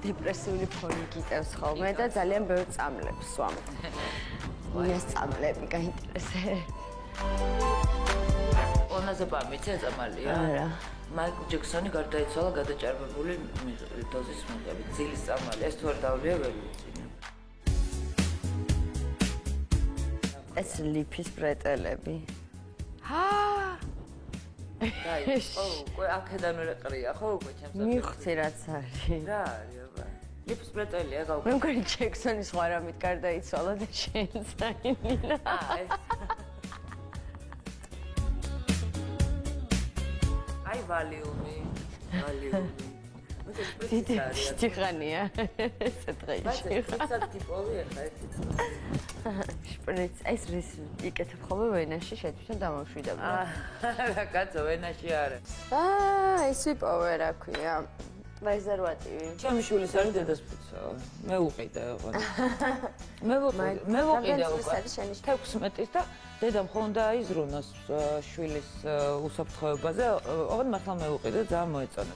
დეპრესიული ფონი გიტევს ხოლმე და ძალიან ბევრ წამლებს ვამ. ეს წამლები გაინტერესე. ყველაზე პამიცი აწამალია. არა. მაიკლ ჯექსონი გარდაიცვალა გადაჭარბებული დოზის მიღებით. ძილის წამალი. ეს თუ არ დავლია ვერ ვიცი. ეს ლიფის ბრეტელები. უკვე აქედან ვერ ეყრია ხო უკვე ჩემს მივხვდი რაც არის. რა არის აბა? ლიფის ბრეტელია გავუკეთე. მე მგონი ჯექსონი სხვა რამით გარდაიცვალა და შენ საინილა. ეს აი valium-ი. დიდი ხანია ეს დღეში. ცოტა ტიპოვი ახლა ერთი. შპრიც ეს რის იკეთებ ხოლმე ვენაში შეთვითონ დამოშვიდები. რა კაცო ვენაში არა. ეს ვიპოვე რა ქვია. რეზერვატივი. ჩემი შვილის არის დედას ფიცო. მე უყიდე ოღონდ. მე ვუყიდე უკვე 16-ის და დედამ ხონდა აიზრუნოს შვილის უსაფრთხოებაზე. ოღონდ მართლა მე ვუყიდე ძალიან მოეწონა.